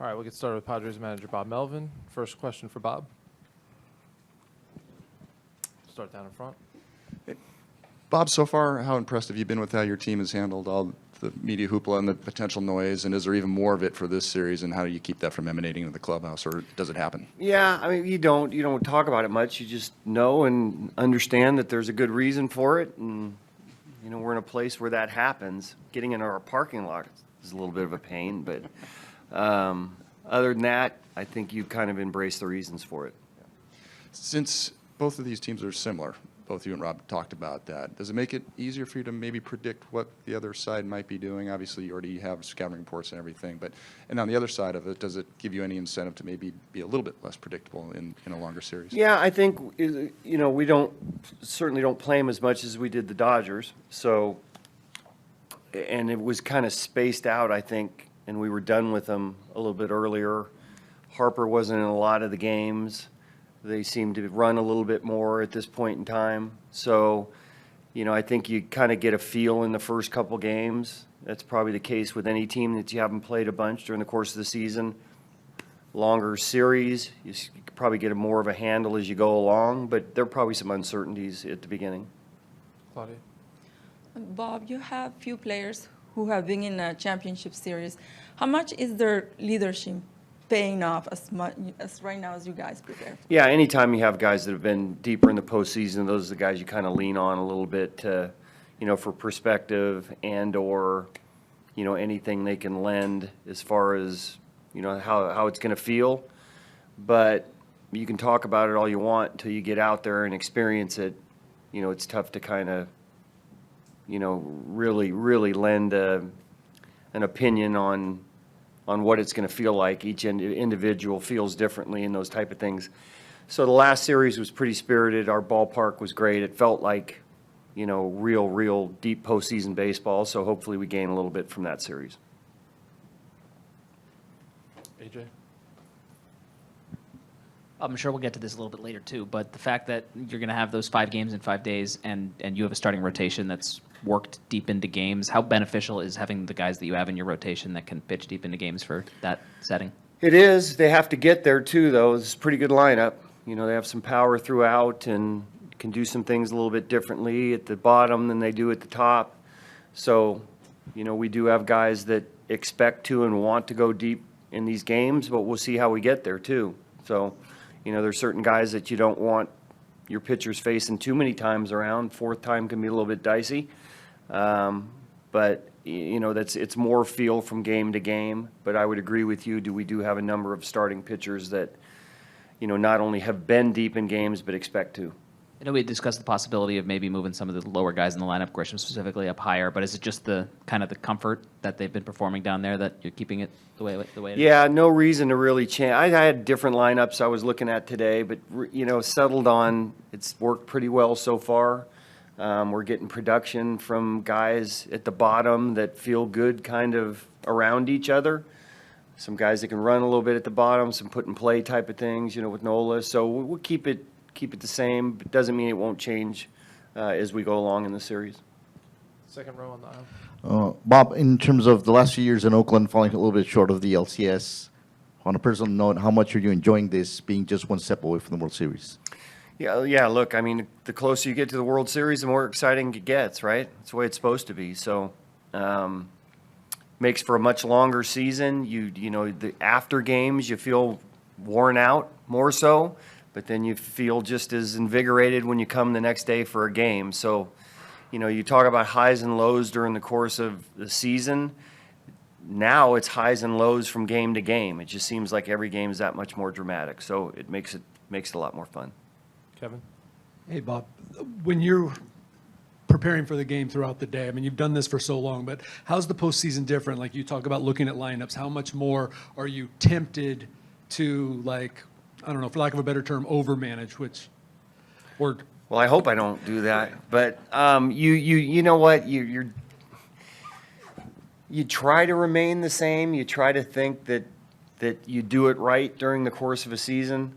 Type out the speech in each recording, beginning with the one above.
All right, we'll get started with Padres manager Bob Melvin. First question for Bob. Start down in front. Bob, so far, how impressed have you been with how your team has handled all the media hoopla and the potential noise? And is there even more of it for this series? And how do you keep that from emanating into the clubhouse, or does it happen? Yeah, I mean, you don't talk about it much. You just know and understand that there's a good reason for it, and we're in a place where that happens. Getting into our parking lot is a little bit of a pain, but other than that, I think you kind of embrace the reasons for it. Since both of these teams are similar, both you and Rob talked about that, does it make it easier for you to maybe predict what the other side might be doing? Obviously, you already have scouting reports and everything, and on the other side of it, does it give you any incentive to maybe be a little bit less predictable in a longer series? Yeah, I think we certainly don't play them as much as we did the Dodgers. So, and it was kind of spaced out, I think, and we were done with them a little bit earlier. Harper wasn't in a lot of the games. They seem to run a little bit more at this point in time. So, I think you kind of get a feel in the first couple games. That's probably the case with any team that you haven't played a bunch during the course of the season. Longer series, you could probably get more of a handle as you go along, but there are probably some uncertainties at the beginning. Claudia. Bob, you have few players who have been in a championship series. How much is their leadership paying off as much as right now as you guys prepare for? Yeah, anytime you have guys that have been deeper in the postseason, those are the guys you kind of lean on a little bit to, for perspective and or, anything they can lend as far as, how it's going to feel. But you can talk about it all you want until you get out there and experience it. It's tough to kind of, really lend an opinion on what it's going to feel like. Each individual feels differently and those type of things. So the last series was pretty spirited. Our ballpark was great. It felt like, real deep postseason baseball. So hopefully we gain a little bit from that series. AJ. I'm sure we'll get to this a little bit later too, but the fact that you're going to have those 5 games in 5 days and you have a starting rotation that's worked deep into games, how beneficial is having the guys that you have in your rotation that can pitch deep into games for that setting? It is. They have to get there too, though. It's a pretty good lineup. They have some power throughout and can do some things a little bit differently at the bottom than they do at the top. So, we do have guys that expect to and want to go deep in these games, but we'll see how we get there too. So, there's certain guys that you don't want your pitchers facing too many times around. 4th time can be a little bit dicey. But, it's more feel from game to game. But I would agree with you, we do have a number of starting pitchers that, not only have been deep in games, but expect to. I know we discussed the possibility of maybe moving some of the lower guys in the lineup, Grisham specifically, up higher, but is it just the kind of the comfort that they've been performing down there that you're keeping it the way it is? Yeah, no reason to really change. I had different lineups I was looking at today, but, settled on, it's worked pretty well so far. We're getting production from guys at the bottom that feel good kind of around each other. Some guys that can run a little bit at the bottom, some put and play type of things, with Nola. So we'll keep it the same. But doesn't mean it won't change as we go along in the series. Second row on the aisle. Bob, in terms of the last few years in Oakland falling a little bit short of the LCS, on a personal note, how much are you enjoying this being just one step away from the World Series? Yeah. Look, I mean, the closer you get to the World Series, the more exciting it gets, right? That's the way it's supposed to be. So, makes for a much longer season. The after games, you feel worn out more so, but then you feel just as invigorated when you come the next day for a game. So, you talk about highs and lows during the course of the season. Now it's highs and lows from game to game. It just seems like every game is that much more dramatic. So it makes it a lot more fun. Kevin. Hey, Bob, when you're preparing for the game throughout the day, I mean, you've done this for so long, but how's the postseason different? Like you talk about looking at lineups, how much more are you tempted to, like, I don't know, for lack of a better term, overmanage, or well, I hope I don't do that. But you know what? You try to remain the same. You try to think that you do it right during the course of a season.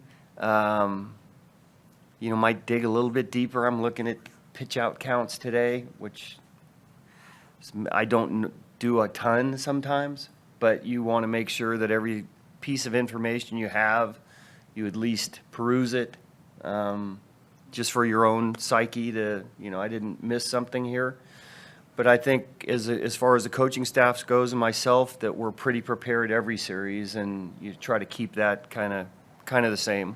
Might dig a little bit deeper. I'm looking at pitch out counts today, which I don't do a ton sometimes, but you want to make sure that every piece of information you have, you at least peruse it, just for your own psyche to, I didn't miss something here. But I think as far as the coaching staff goes and myself, that we're pretty prepared every series, and you try to keep that kind of the same.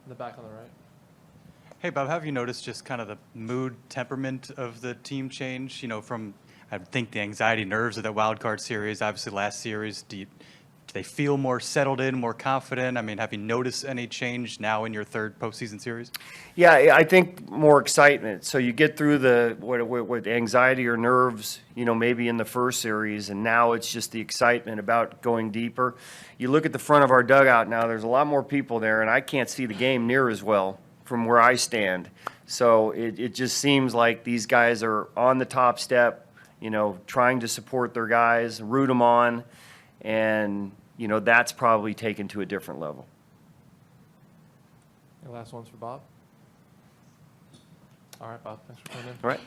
In the back on the right. Hey, Bob, have you noticed just kind of the mood, temperament of the team change? From, I think, the anxiety, nerves of that wild card series, obviously last series. Do they feel more settled in, more confident? I mean, have you noticed any change now in your third postseason series? Yeah, I think more excitement. So you get through what anxiety or nerves, maybe in the first series, and now it's just the excitement about going deeper. You look at the front of our dugout now, there's a lot more people there, and I can't see the game near as well from where I stand. So it just seems like these guys are on the top step, trying to support their guys, root them on, and, that's probably taken to a different level. Any last ones for Bob? All right, Bob, thanks for coming in. All right.